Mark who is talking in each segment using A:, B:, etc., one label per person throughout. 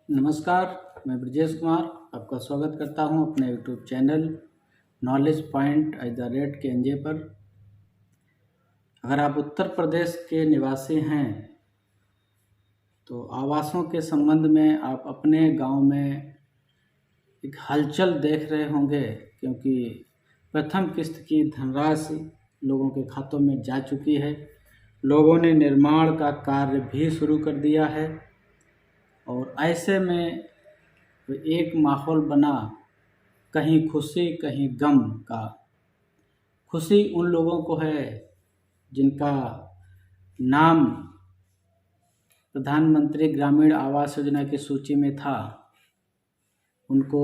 A: नमस्कार, मैं ब्रजेश कुमार आपका स्वागत करता हूं अपने YouTube channel knowledge point @KNJ पर। अगर आप उत्तर प्रदेश के निवासी हैं तो आवासों के संबंध में आप अपने गांव में एक हलचल देख रहे होंगे, क्योंकि प्रथम किस्त की धनराशि लोगों के खातों में जा चुकी है। लोगों ने निर्माण का कार्य भी शुरू कर दिया है और ऐसे में एक माहौल बना, कहीं खुशी कहीं गम का। खुशी उन लोगों को है जिनका नाम प्रधानमंत्री ग्रामीण आवास योजना की सूची में था, उनको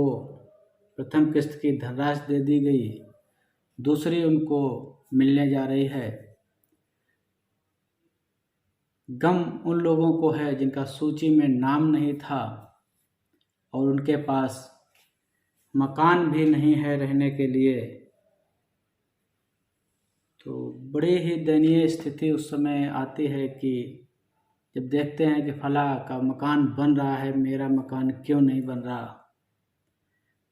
A: प्रथम किस्त की धनराशि दे दी गई, दूसरी उनको मिलने जा रही है। गम उन लोगों को है जिनका सूची में नाम नहीं था और उनके पास मकान भी नहीं है रहने के लिए। तो बड़ी ही दयनीय स्थिति उस समय आती है कि जब देखते हैं कि फला का मकान बन रहा है, मेरा मकान क्यों नहीं बन रहा।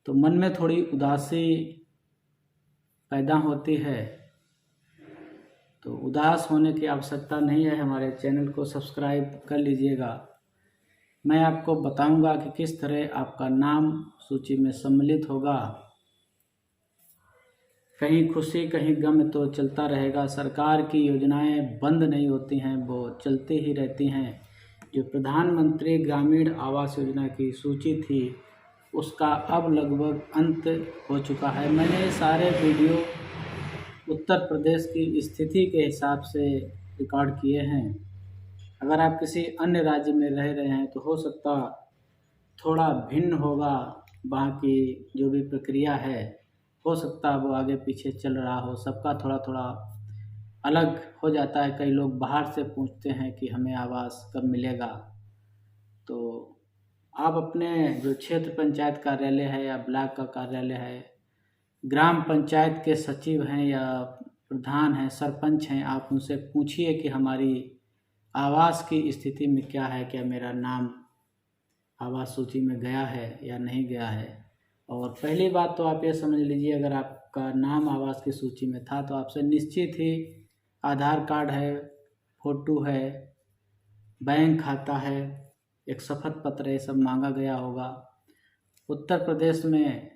A: तो मन में थोड़ी उदासी पैदा होती है। तो उदास होने की आवश्यकता नहीं है, हमारे चैनल को सब्सक्राइब कर लीजिएगा। मैं आपको बताऊंगा कि किस तरह आपका नाम सूची में सम्मिलित होगा। कहीं खुशी कहीं गम तो चलता रहेगा। सरकार की योजनाएं बंद नहीं होती हैं, वो चलती ही रहती हैं। जो प्रधानमंत्री ग्रामीण आवास योजना की सूची थी उसका अब लगभग अंत हो चुका है। मैंने सारे वीडियो उत्तर प्रदेश की स्थिति के हिसाब से रिकॉर्ड किए हैं। अगर आप किसी अन्य राज्य में रह रहे हैं तो हो सकता थोड़ा भिन्न होगा, वहाँ की जो भी प्रक्रिया है हो सकता वो आगे पीछे चल रहा हो, सबका थोड़ा थोड़ा अलग हो जाता है। कई लोग बाहर से पूछते हैं कि हमें आवास कब मिलेगा। तो आप अपने जो क्षेत्र पंचायत कार्यालय है या ब्लॉक का कार्यालय है, ग्राम पंचायत के सचिव हैं या प्रधान हैं, सरपंच हैं, आप उनसे पूछिए कि हमारी आवास की स्थिति में क्या है, क्या मेरा नाम आवास सूची में गया है या नहीं गया है। और पहली बात तो आप ये समझ लीजिए, अगर आपका नाम आवास की सूची में था तो आपसे निश्चित ही आधार कार्ड है, फोटो है, बैंक खाता है, एक शपथ पत्र, ये सब मांगा गया होगा। उत्तर प्रदेश में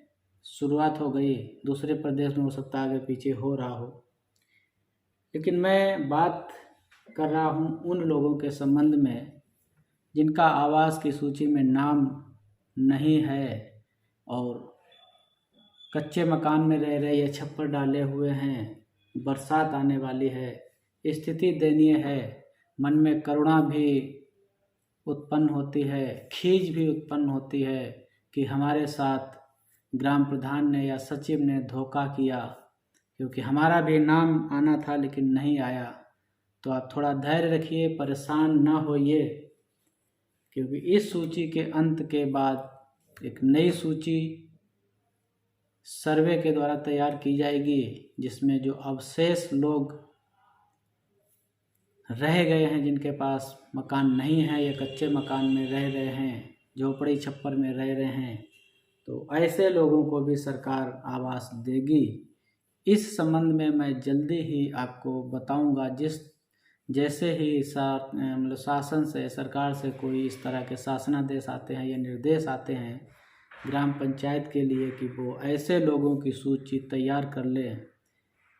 A: शुरुआत हो गई, दूसरे प्रदेश में हो सकता है आगे पीछे हो रहा हो। लेकिन मैं बात कर रहा हूँ उन लोगों के संबंध में जिनका आवास की सूची में नाम नहीं है और कच्चे मकान में रह रहे या छप्पर डाले हुए हैं। बरसात आने वाली है, स्थिति दयनीय है, मन में करुणा भी उत्पन्न होती है, खीज भी उत्पन्न होती है कि हमारे साथ ग्राम प्रधान ने या सचिव ने धोखा किया, क्योंकि हमारा भी नाम आना था लेकिन नहीं आया। तो आप थोड़ा धैर्य रखिए, परेशान ना होइए, क्योंकि इस सूची के अंत के बाद एक नई सूची सर्वे के द्वारा तैयार की जाएगी, जिसमें जो अवशेष लोग रह गए हैं, जिनके पास मकान नहीं है या कच्चे मकान में रह रहे हैं, झोपड़ी छप्पर में रह रहे हैं, तो ऐसे लोगों को भी सरकार आवास देगी। इस संबंध में मैं जल्दी ही आपको बताऊंगा। जैसे ही मतलब शासन से, सरकार से कोई इस तरह के शासनादेश आते हैं या निर्देश आते हैं ग्राम पंचायत के लिए कि वो ऐसे लोगों की सूची तैयार कर ले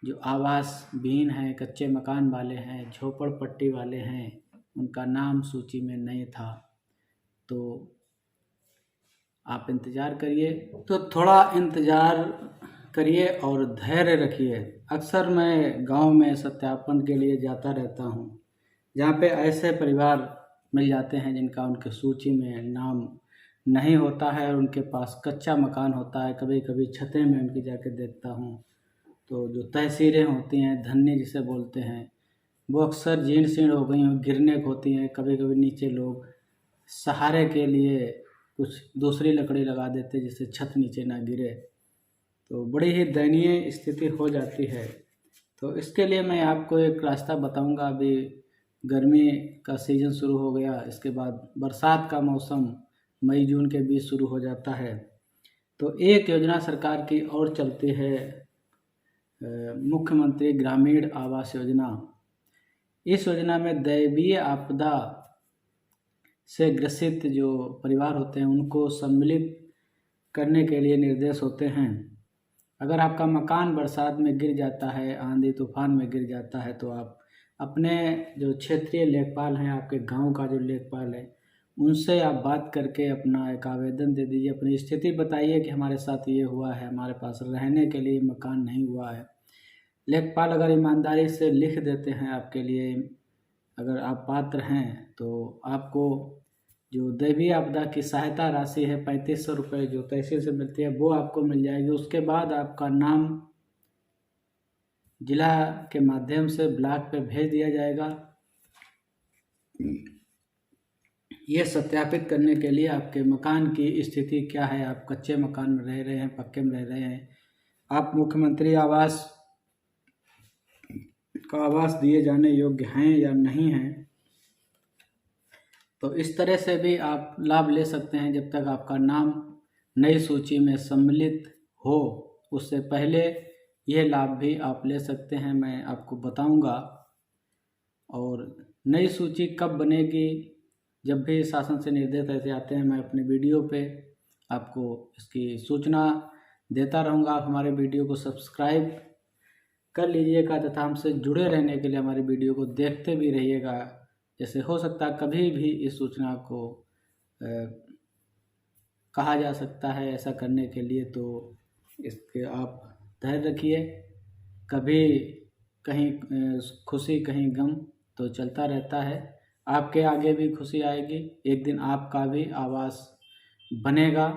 A: जो आवास विहीन हैं, कच्चे मकान वाले हैं, झोपड़पट्टी वाले हैं, उनका नाम सूची में नहीं था, तो आप इंतज़ार करिए। तो थोड़ा इंतज़ार करिए और धैर्य रखिए। अक्सर मैं गांव में सत्यापन के लिए जाता रहता हूं, जहां पे ऐसे परिवार मिल जाते हैं जिनका उनके सूची में नाम नहीं होता है और उनके पास कच्चा मकान होता है। कभी कभी छतें में उनकी जाके देखता हूं, तो जो तहसीलें होती हैं, धन्य जिसे बोलते हैं, वो अक्सर जीर्ण शीर्ण हो गई हैं, गिरने को होती हैं। कभी कभी नीचे लोग सहारे के लिए कुछ दूसरी लकड़ी लगा देते जिससे छत नीचे ना गिरे। तो बड़ी ही दयनीय स्थिति हो जाती है। तो इसके लिए मैं आपको एक रास्ता बताऊंगा। अभी गर्मी का सीज़न शुरू हो गया, इसके बाद बरसात का मौसम मई जून के बीच शुरू हो जाता है। तो एक योजना सरकार की और चलती है, मुख्यमंत्री ग्रामीण आवास योजना। इस योजना में दैवीय आपदा से ग्रसित जो परिवार होते हैं उनको सम्मिलित करने के लिए निर्देश होते हैं। अगर आपका मकान बरसात में गिर जाता है, आंधी तूफान में गिर जाता है, तो आप अपने जो क्षेत्रीय लेखपाल हैं, आपके गांव का जो लेखपाल है, उनसे आप बात करके अपना एक आवेदन दे दीजिए, अपनी स्थिति बताइए कि हमारे साथ ये हुआ है, हमारे पास रहने के लिए मकान नहीं हुआ है। लेखपाल अगर ईमानदारी से लिख देते हैं आपके लिए, अगर आप पात्र हैं, तो आपको जो दैवीय आपदा की सहायता राशि है 3500 रुपये जो तहसील से मिलती है, वो आपको मिल जाएगी। उसके बाद आपका नाम जिला के माध्यम से ब्लॉक पे भेज दिया जाएगा। ये सत्यापित करने के लिए आपके मकान की स्थिति क्या है, आप कच्चे मकान में रह रहे हैं, पक्के में रह रहे हैं, आप मुख्यमंत्री आवास का आवास दिए जाने योग्य हैं या नहीं हैं। तो इस तरह से भी आप लाभ ले सकते हैं जब तक आपका नाम नई सूची में सम्मिलित हो। उससे पहले ये लाभ भी आप ले सकते हैं, मैं आपको बताऊंगा। और नई सूची कब बनेगी, जब भी शासन से निर्देश ऐसे आते हैं, मैं अपने वीडियो पे आपको इसकी सूचना देता रहूँगा। आप हमारे वीडियो को सब्सक्राइब कर लीजिएगा तथा हमसे जुड़े रहने के लिए हमारी वीडियो को देखते भी रहिएगा। जैसे हो सकता है कभी भी इस सूचना को कहा जा सकता है ऐसा करने के लिए, तो इसके आप धैर्य रखिए। कभी कहीं खुशी कहीं गम तो चलता रहता है। आपके आगे भी खुशी आएगी, एक दिन आपका भी आवास बनेगा।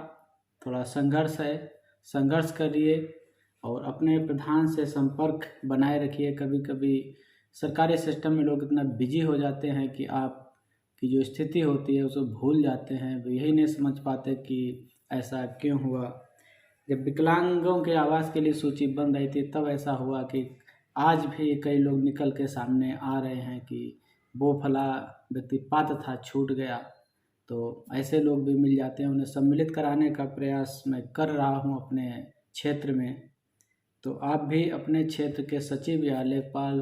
A: थोड़ा संघर्ष है, संघर्ष करिए और अपने प्रधान से संपर्क बनाए रखिए। कभी कभी सरकारी सिस्टम में लोग इतना बिजी हो जाते हैं कि आपकी जो स्थिति होती है उसे भूल जाते हैं, वो यही नहीं समझ पाते कि ऐसा क्यों हुआ। जब विकलांगों के आवास के लिए सूची बन रही थी तब ऐसा हुआ कि आज भी कई लोग निकल के सामने आ रहे हैं कि वो फला व्यक्ति पात्र था, छूट गया। तो ऐसे लोग भी मिल जाते हैं, उन्हें सम्मिलित कराने का प्रयास मैं कर रहा हूँ अपने क्षेत्र में। तो आप भी अपने क्षेत्र के सचिव या लेखपाल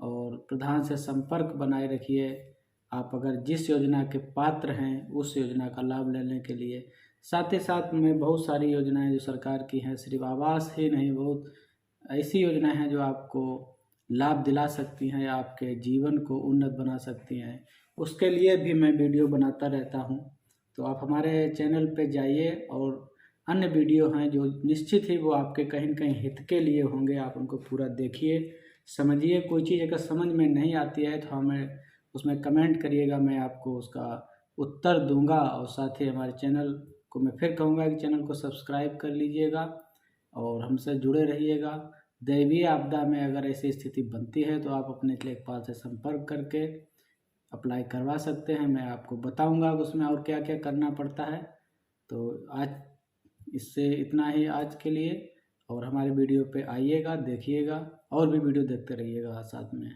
A: और प्रधान से संपर्क बनाए रखिए। आप अगर जिस योजना के पात्र हैं उस योजना का लाभ लेने के लिए। साथ ही साथ में बहुत सारी योजनाएं जो सरकार की हैं, सिर्फ आवास ही नहीं, बहुत ऐसी योजनाएं हैं जो आपको लाभ दिला सकती हैं, आपके जीवन को उन्नत बना सकती हैं। उसके लिए भी मैं वीडियो बनाता रहता हूं। तो आप हमारे चैनल पे जाइए और अन्य वीडियो हैं जो निश्चित ही वो आपके कहीं न कहीं हित के लिए होंगे, आप उनको पूरा देखिए, समझिए। कोई चीज़ अगर समझ में नहीं आती है तो हमें उसमें कमेंट करिएगा, मैं आपको उसका उत्तर दूंगा। और साथ ही हमारे चैनल को मैं फिर कहूँगा कि चैनल को सब्सक्राइब कर लीजिएगा और हमसे जुड़े रहिएगा। दैवीय आपदा में अगर ऐसी स्थिति बनती है तो आप अपने लेखपाल से संपर्क करके अप्लाई करवा सकते हैं। मैं आपको बताऊंगा उसमें और क्या क्या करना पड़ता है। तो आज इससे इतना ही आज के लिए, और हमारे वीडियो पे आइएगा, देखिएगा और भी वीडियो देखते रहिएगा साथ में।